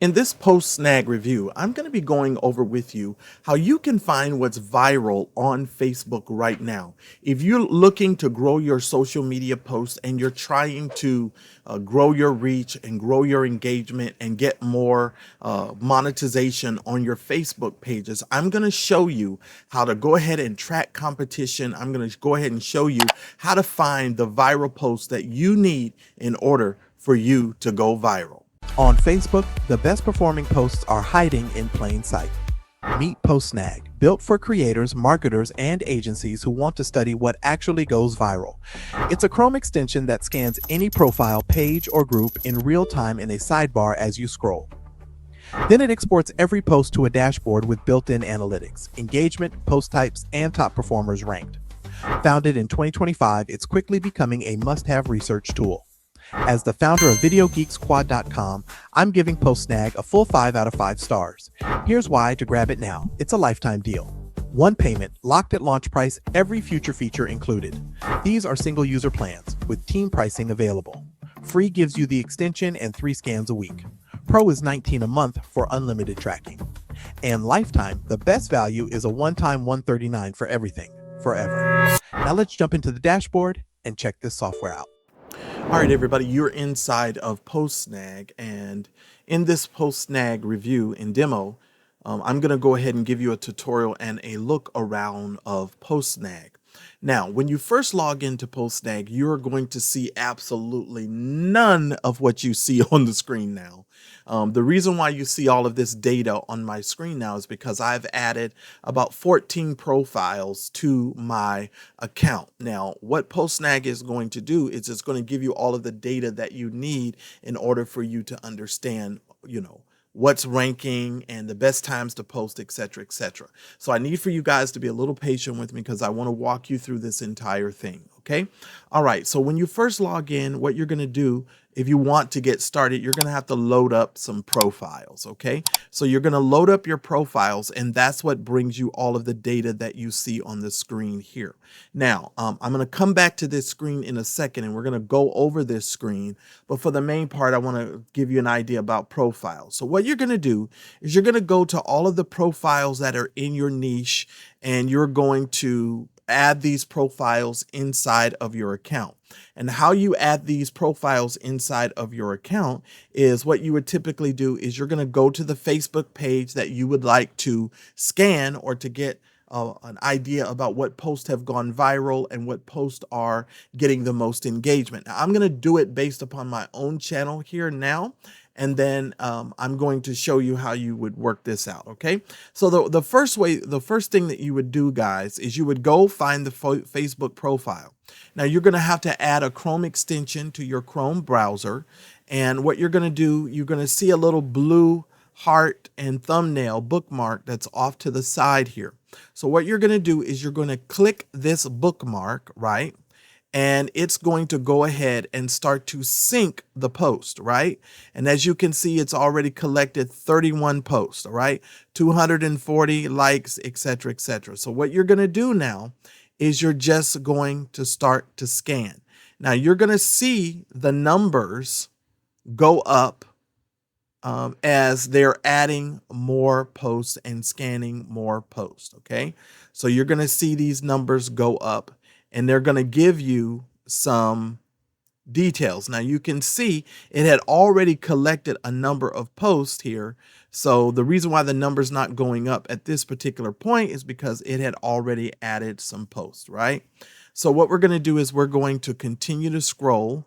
In this post-snag review, I'm going to be going over with you how you can find what's viral on Facebook right now. If you're looking to grow your social media posts and you're trying to grow your reach and grow your engagement and get more monetization on your Facebook pages, I'm going to show you how to go ahead and track competition. I'm going to go ahead and show you how to find the viral posts that you need in order for you to go viral. On Facebook, the best performing posts are hiding in plain sight. Meet PostSnag, built for creators, marketers, and agencies who want to study what actually goes viral. It's a Chrome extension that scans any profile, page, or group in real time in a sidebar as you scroll. Then it exports every post to a dashboard with built-in analytics, engagement, post types, and top performers ranked. Founded in 2025, it's quickly becoming a must-have research tool. As the founder of VideoGeekSquad.com, I'm giving PostSnag a full 5 out of 5 stars. Here's why to grab it now. It's a lifetime deal. One payment, locked at launch price, every future feature included. These are single user plans with team pricing available. Free gives you the extension and 3 scans a week. Pro is $19 a month for unlimited tracking. And lifetime, the best value is a one-time $139 for everything, forever. Now let's jump into the dashboard and check this software out. All right, everybody, you're inside of PostSnag, and in this PostSnag review and demo, I'm going to go ahead and give you a tutorial and a look around of PostSnag. Now, when you first log into PostSnag, you're going to see absolutely none of what you see on the screen now. The reason why you see all of this data on my screen now is because I've added about 14 profiles to my account. Now, what PostSnag is going to do is it's going to give you all of the data that you need in order for you to understand, what's ranking and the best times to post, etc., etc. So I need for you guys to be a little patient with me because I want to walk you through this entire thing. Okay. All right. So when you first log in, what you're going to do, if you want to get started, you're going to have to load up some profiles. Okay. So you're going to load up your profiles, and that's what brings you all of the data that you see on the screen here. Now, I'm going to come back to this screen in a second, and we're going to go over this screen. But for the main part, I want to give you an idea about profiles. So what you're going to do is you're going to go to all of the profiles that are in your niche, and you're going to add these profiles inside of your account. And how you add these profiles inside of your account is what you would typically do is you're going to go to the Facebook page that you would like to scan or to get an idea about what posts have gone viral and what posts are getting the most engagement. Now, I'm going to do it based upon my own channel here now. And then I'm going to show you how you would work this out. Okay. So the first thing that you would do, guys, is you would go find the Facebook profile. Now you're going to have to add a Chrome extension to your Chrome browser. And what you're going to do, you're going to see a little blue heart and thumbnail bookmark that's off to the side here. So what you're going to do is you're going to click this bookmark, right? And it's going to go ahead and start to sync the post, right? And as you can see, it's already collected 31 posts, all right? 240 likes, etc., etc. So what you're going to do now is you're just going to start to scan. Now you're going to see the numbers go up as they're adding more posts and scanning more posts, okay? So you're going to see these numbers go up, and they're going to give you some details. Now you can see it had already collected a number of posts here. So the reason why the number's not going up at this particular point is because it had already added some posts, right? So what we're going to do is we're going to continue to scroll,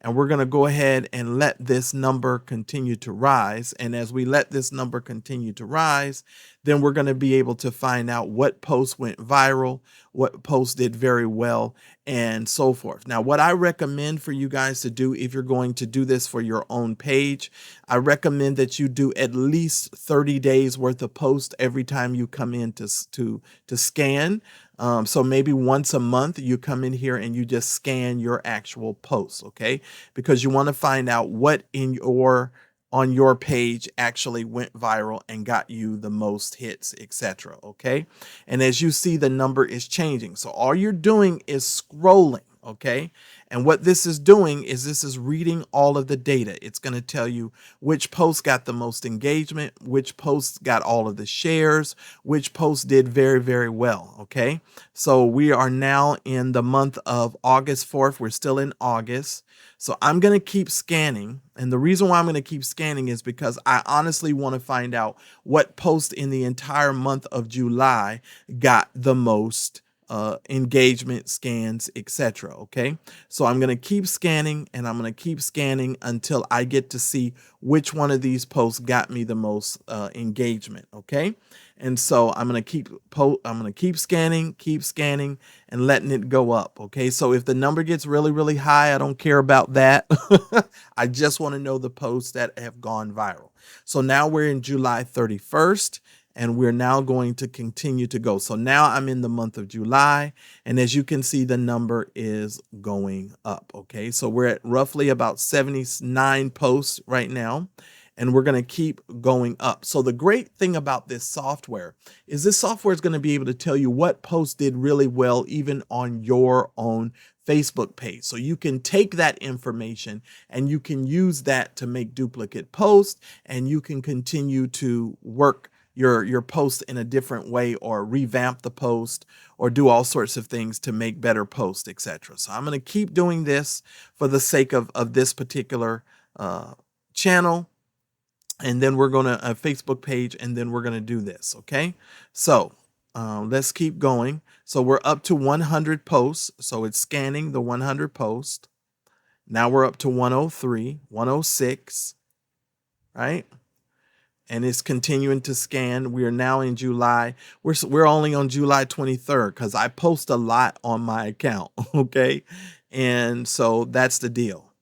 and we're going to go ahead and let this number continue to rise. And as we let this number continue to rise, then we're going to be able to find out what posts went viral, what posts did very well, and so forth. Now, what I recommend for you guys to do if you're going to do this for your own page, I recommend that you do at least 30 days worth of posts every time you come in to scan. So maybe once a month you come in here and you just scan your actual posts, okay? Because you want to find out what on your page actually went viral and got you the most hits, etc. Okay. And as you see, the number is changing. So all you're doing is scrolling. Okay. And what this is doing is this is reading all of the data. It's going to tell you which post got the most engagement, which posts got all of the shares, which post did very, very well. Okay. So we are now in the month of August 4th. We're still in August. So I'm going to keep scanning. And the reason why I'm going to keep scanning is because I honestly want to find out what post in the entire month of July got the most engagement, scans, etc. Okay, so I'm going to keep scanning and I'm going to keep scanning until I get to see which one of these posts got me the most engagement. Okay, and so I'm going to keep scanning, and letting it go up. Okay, so if the number gets really, really high, I don't care about that. I just want to know the posts that have gone viral. So now we're in July 31st. And we're now going to continue to go. So now I'm in the month of July. And as you can see, the number is going up. Okay, so we're at roughly about 79 posts right now. And we're going to keep going up. So the great thing about this software is going to be able to tell you what posts did really well, even on your own Facebook page. So you can take that information and you can use that to make duplicate posts, and you can continue to work your post in a different way, or revamp the post, or do all sorts of things to make better posts, etc. So I'm going to keep doing this for the sake of this particular channel. And then we're going to a Facebook page, and then we're going to do this. Okay. So let's keep going. So we're up to 100 posts. So it's scanning the 100 posts. Now we're up to 103, 106, right? And it's continuing to scan. We are now in July. We're only on July 23rd because I post a lot on my account. Okay. And so that's the deal.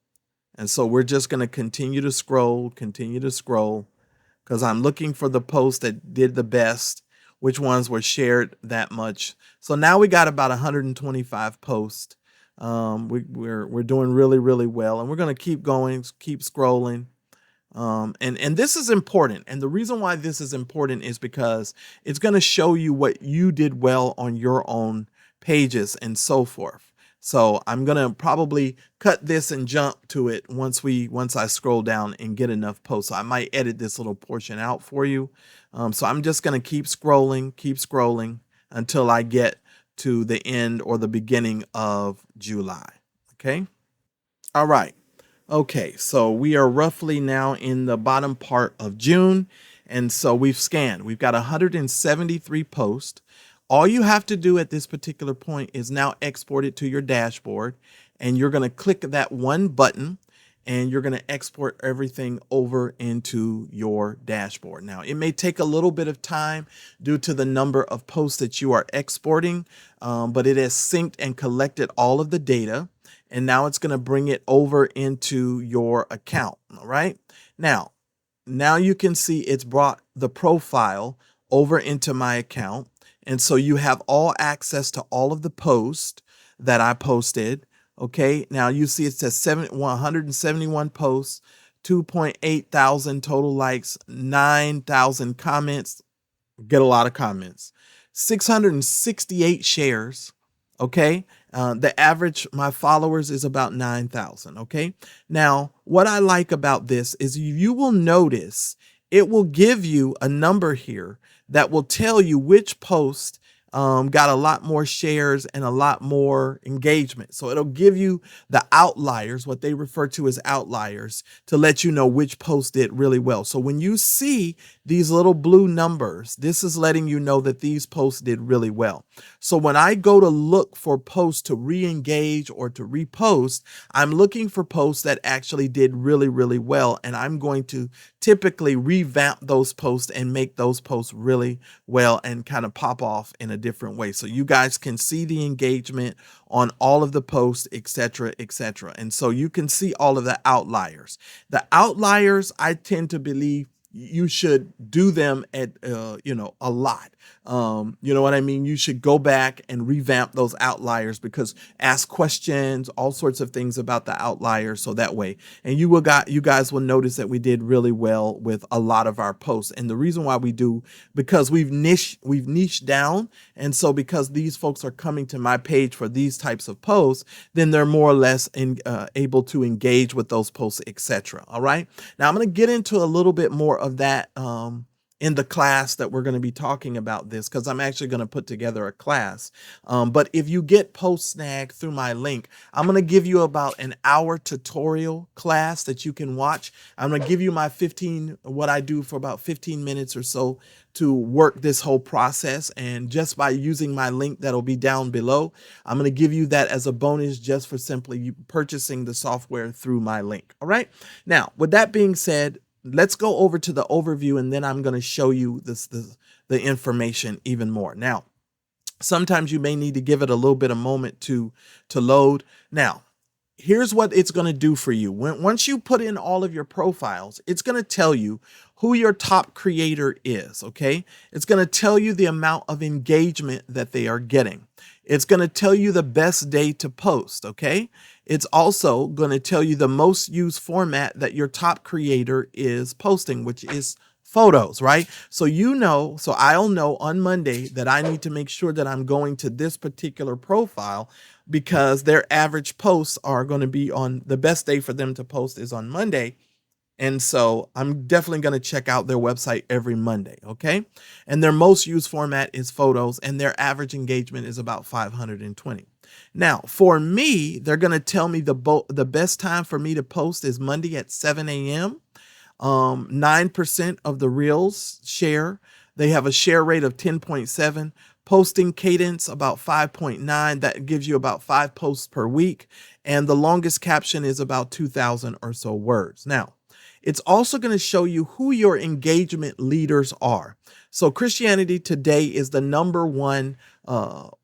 And so we're just going to continue to scroll because I'm looking for the posts that did the best, which ones were shared that much. So now we got about 125 posts. We're doing really, really well. And we're going to keep going, keep scrolling. And this is important. And the reason why this is important is because it's going to show you what you did well on your own pages and so forth. So I'm going to probably cut this and jump to it once I scroll down and get enough posts. So I might edit this little portion out for you. So I'm just going to keep scrolling until I get to the end or the beginning of July. Okay. All right. Okay, so we are roughly now in the bottom part of June. And so we've scanned. We've got 173 posts. All you have to do at this particular point is now export it to your dashboard. And you're going to click that one button, and you're going to export everything over into your dashboard. Now, it may take a little bit of time due to the number of posts that you are exporting, but it has synced and collected all of the data. And now it's going to bring it over into your account. All right. Now you can see it's brought the profile over into my account. And so you have all access to all of the posts that I posted. Okay. Now you see it says 171 posts, 2.8 thousand total likes, 9,000 comments. Get a lot of comments, 668 shares. Okay. The average, my followers is about 9,000. Okay. Now, what I like about this is you will notice it will give you a number here that will tell you which post got a lot more shares and a lot more engagement. So it'll give you the outliers, what they refer to as outliers, to let you know which post did really well. So when you see these little blue numbers, this is letting you know that these posts did really well. So when I go to look for posts to re-engage or to repost, I'm looking for posts that actually did really, really well. And I'm going to typically revamp those posts and make those posts really well and kind of pop off in a different way. So you guys can see the engagement on all of the posts, etc., etc. And so you can see all of the outliers. The outliers, I tend to believe you should do them at, a lot. You know what I mean? You should go back and revamp those outliers, because ask questions, all sorts of things about the outliers, so that way. And you guys will notice that we did really well with a lot of our posts. And the reason why we do, because we've niched down. And so because these folks are coming to my page for these types of posts, then they're more or less able to engage with those posts, etc. All right. Now I'm going to get into a little bit more of that in the class that we're going to be talking about this, because I'm actually going to put together a class. But if you get PostSnag through my link, I'm going to give you about an hour tutorial class that you can watch. I'm going to give you what I do for about 15 minutes or so to work this whole process. And just by using my link that'll be down below, I'm going to give you that as a bonus just for simply you purchasing the software through my link. All right. Now, with that being said, let's go over to the overview, and then I'm going to show you the information even more. Now, sometimes you may need to give it a little bit of moment to load. Now, here's what it's going to do for you. Once you put in all of your profiles, it's going to tell you who your top creator is, okay? It's going to tell you the amount of engagement that they are getting. It's going to tell you the best day to post, okay? It's also going to tell you the most used format that your top creator is posting, which is photos, right? So I'll know on Monday that I need to make sure that I'm going to this particular profile, because their average posts are going to be on the best day for them to post is on Monday. And so I'm definitely going to check out their website every Monday. Okay. And their most used format is photos, and their average engagement is about 520. Now, for me, they're going to tell me the best time for me to post is Monday at 7 a.m. 9% of the reels share. They have a share rate of 10.7. Posting cadence about 5.9. That gives you about 5 posts per week. And the longest caption is about 2,000 or so words. Now, it's also going to show you who your engagement leaders are. So Christianity Today is the #1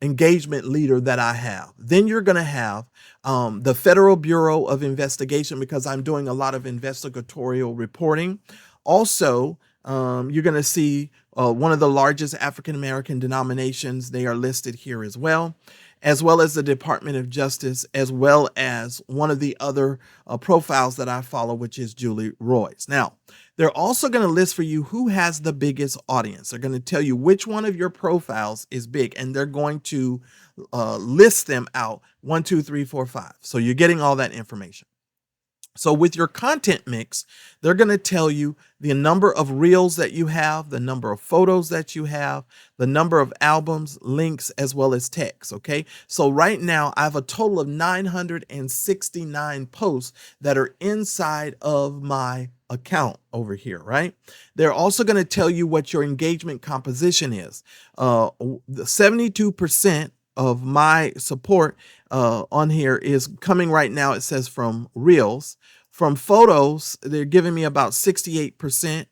engagement leader that I have. Then you're going to have the Federal Bureau of Investigation, because I'm doing a lot of investigatorial reporting. Also, you're going to see one of the largest African-American denominations. They are listed here as well as the Department of Justice, as well as one of the other profiles that I follow, which is Julie Roy's. Now, they're also going to list for you who has the biggest audience. They're going to tell you which one of your profiles is big, and they're going to list them out 1, 2, 3, 4, 5. So you're getting all that information. So with your content mix, they're going to tell you the number of reels that you have, the number of photos that you have, the number of albums, links, as well as text. Okay. So right now I have a total of 969 posts that are inside of my account over here, right? They're also going to tell you what your engagement composition is. 72% of my support on here is coming right now. It says from reels. From photos, they're giving me about 68%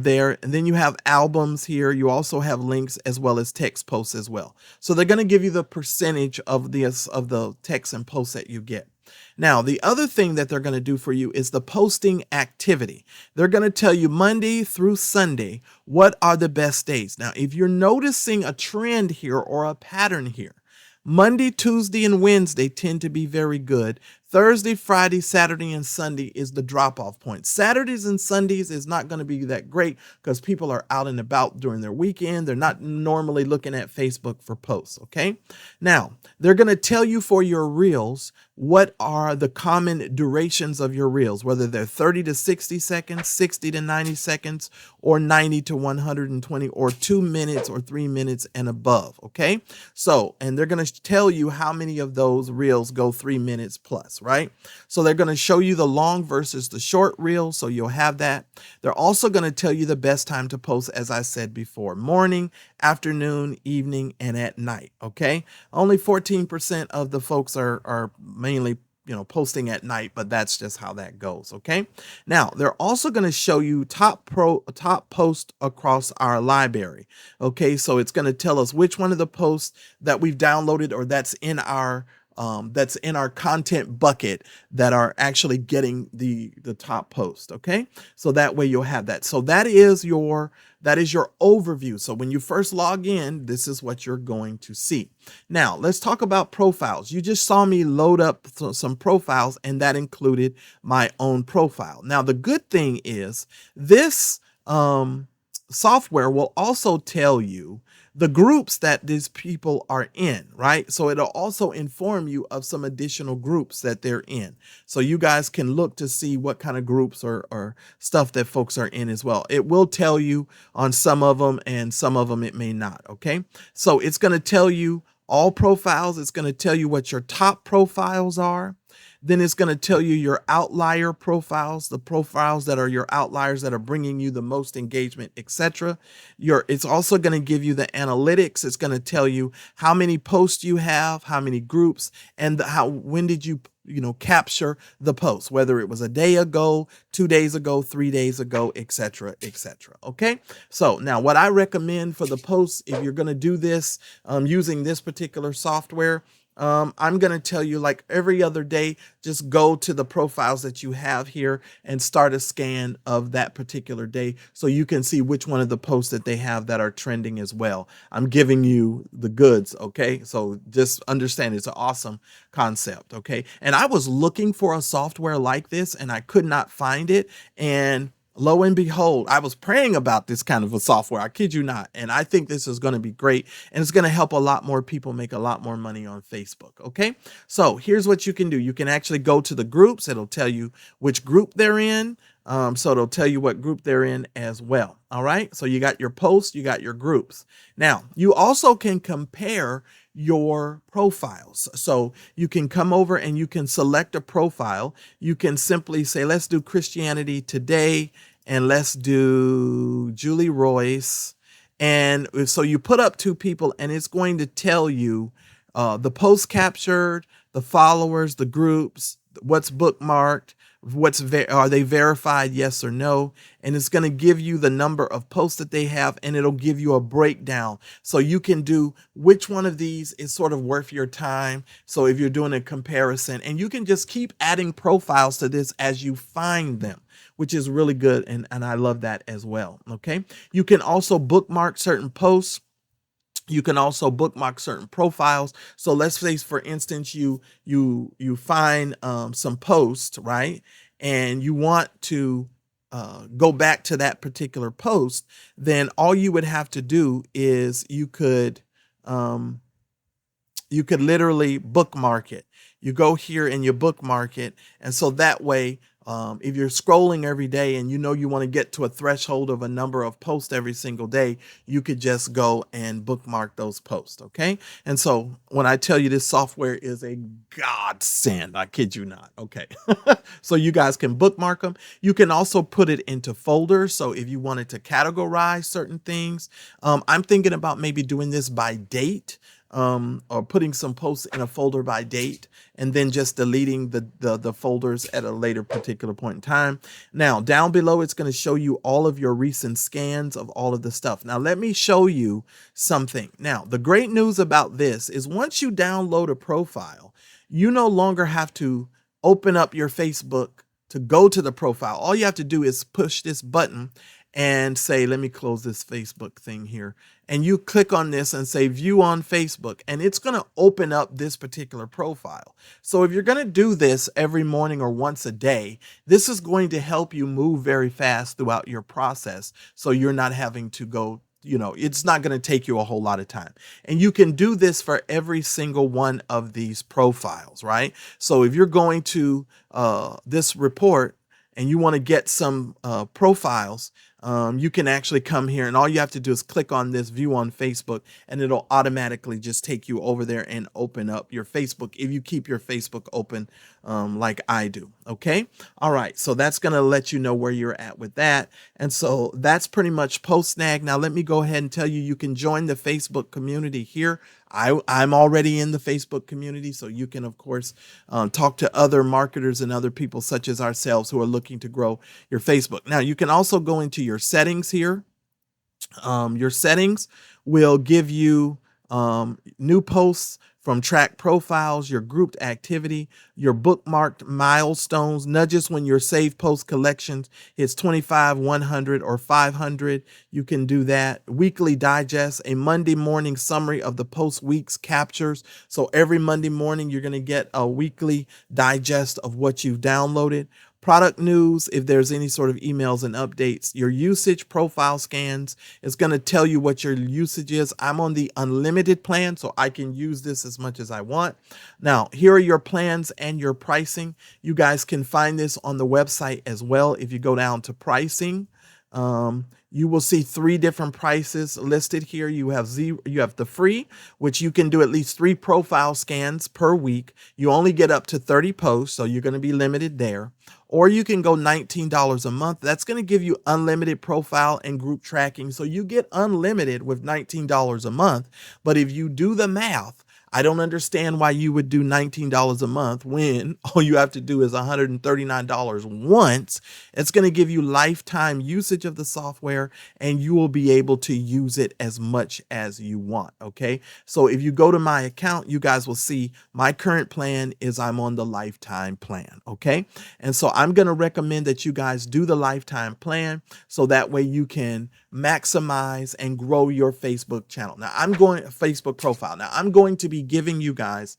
there. And then you have albums here. You also have links as well as text posts as well. So they're going to give you the percentage of the text and posts that you get. Now, the other thing that they're going to do for you is the posting activity. They're going to tell you Monday through Sunday, what are the best days. Now, if you're noticing a trend here or a pattern here, Monday, Tuesday, and Wednesday tend to be very good. Thursday, Friday, Saturday, and Sunday is the drop-off point. Saturdays and Sundays is not going to be that great because people are out and about during their weekend. They're not normally looking at Facebook for posts, okay? Now, they're going to tell you for your reels what are the common durations of your reels, whether they're 30 to 60 seconds, 60 to 90 seconds, or 90 to 120, or 2 minutes or 3 minutes and above, okay? So, and they're going to tell you how many of those reels go 3 minutes plus, right? So they're going to show you the long versus the short reel, so you'll have that. They're also going to tell you the best time to post, as I said before, morning, afternoon, evening, and at night, okay? Only 14% of the folks are mainly posting at night, but that's just how that goes, okay? Now, they're also going to show you top posts across our library, okay? So it's going to tell us which one of the posts that we've downloaded or that's in our that's in our content bucket that are actually getting the top post. Okay, so that way you'll have that. So that is your overview. So when you first log in, this is what you're going to see. Now let's talk about profiles. You just saw me load up some profiles, and that included my own profile. Now the good thing is this software will also tell you the groups that these people are in, right? So it'll also inform you of some additional groups that they're in. So you guys can look to see what kind of groups or stuff that folks are in as well. It will tell you on some of them, and some of them it may not, okay? So it's going to tell you all profiles. It's going to tell you what your top profiles are. Then it's going to tell you your outlier profiles, the profiles that are your outliers that are bringing you the most engagement, etc. It's also going to give you the analytics. It's going to tell you how many posts you have, how many groups, and when did you capture the post, whether it was a day ago, 2 days ago, 3 days ago, etc., etc. Okay. So now what I recommend for the posts, if you're going to do this using this particular software, I'm going to tell you, like every other day, just go to the profiles that you have here and start a scan of that particular day so you can see which one of the posts that they have that are trending as well. I'm giving you the goods, okay? So just understand it's an awesome concept, okay? And I was looking for a software like this and I could not find it. And lo and behold, I was praying about this kind of a software. I kid you not. And I think this is going to be great. And it's going to help a lot more people make a lot more money on Facebook. Okay. So here's what you can do. You can actually go to the groups. It'll tell you which group they're in. So it'll tell you what group they're in as well. All right. So you got your posts, you got your groups. Now you also can compare your profiles. So you can come over and you can select a profile. You can simply say, let's do Christianity Today, and let's do Julie Royce. And so you put up two people, and it's going to tell you the posts captured, the followers, the groups, what's bookmarked, are they verified, yes or no, and it's going to give you the number of posts that they have, and it'll give you a breakdown so you can do which one of these is sort of worth your time. So if you're doing a comparison, and you can just keep adding profiles to this as you find them, which is really good, and I love that as well. Okay, you can also bookmark certain posts. You can also bookmark certain profiles. So let's say, for instance, you find some posts, right? And you want to go back to that particular post. Then all you would have to do is you could literally bookmark it. You go here and you bookmark it. And so that way, if you're scrolling every day and you want to get to a threshold of a number of posts every single day, you could just go and bookmark those posts, okay? And so when I tell you this software is a godsend, I kid you not, okay? So you guys can bookmark them. You can also put it into folders. So if you wanted to categorize certain things, I'm thinking about maybe doing this by date. Or putting some posts in a folder by date, and then just deleting the folders at a later particular point in time. Now, down below, it's going to show you all of your recent scans of all of the stuff. Now, let me show you something. Now, the great news about this is once you download a profile, you no longer have to open up your Facebook to go to the profile. All you have to do is push this button and say, let me close this Facebook thing here. And you click on this and say view on Facebook, and it's going to open up this particular profile. So if you're going to do this every morning or once a day, this is going to help you move very fast throughout your process. So you're not having to go, it's not going to take you a whole lot of time. And you can do this for every single one of these profiles, right? So if you're going to this report and you want to get some profiles, you can actually come here, and all you have to do is click on this view on Facebook, and it'll automatically just take you over there and open up your Facebook if you keep your Facebook open like I do. Okay. All right. So that's going to let you know where you're at with that. And so that's pretty much PostSnag. Now, let me go ahead and tell you, you can join the Facebook community here. I'm already in the Facebook community, so you can, of course, talk to other marketers and other people such as ourselves who are looking to grow your Facebook. Now, you can also go into your settings here. Your settings will give you new posts from track profiles, your grouped activity, your bookmarked milestones, nudges when your saved post collections hits 25, 100, or 500. You can do that. Weekly digest, a Monday morning summary of the post week's captures. So every Monday morning, you're going to get a weekly digest of what you've downloaded. Product news, if there's any sort of emails and updates. Your usage profile scans is going to tell you what your usage is. I'm on the unlimited plan, so I can use this as much as I want. Now, here are your plans and your pricing. You guys can find this on the website as well. If you go down to pricing, you will see 3 different prices listed here. You have the free, which you can do at least 3 profile scans per week. You only get up to 30 posts, so you're going to be limited there. Or you can go $19 a month. That's going to give you unlimited profile and group tracking. So you get unlimited with $19 a month. But if you do the math, I don't understand why you would do $19 a month when all you have to do is $139 once. It's going to give you lifetime usage of the software, and you will be able to use it as much as you want. Okay. So if you go to my account, you guys will see my current plan is I'm on the lifetime plan. Okay. And so I'm going to recommend that you guys do the lifetime plan so that way you can maximize and grow your Facebook channel. Now Facebook profile. Now I'm going to be giving you guys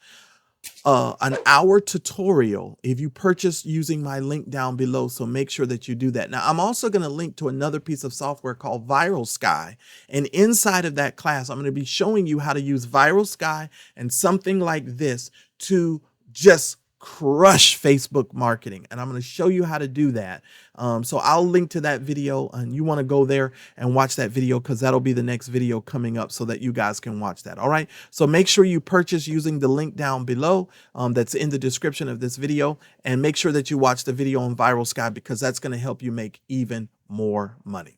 an hour tutorial if you purchase using my link down below. So make sure that you do that. Now I'm also going to link to another piece of software called Viral Sky. And inside of that class, I'm going to be showing you how to use Viral Sky and something like this to just crush Facebook marketing. And I'm going to show you how to do that. So I'll link to that video, and you want to go there and watch that video because that'll be the next video coming up so that you guys can watch that. All right. So make sure you purchase using the link down below that's in the description of this video, and make sure that you watch the video on Viral Sky because that's going to help you make even more money.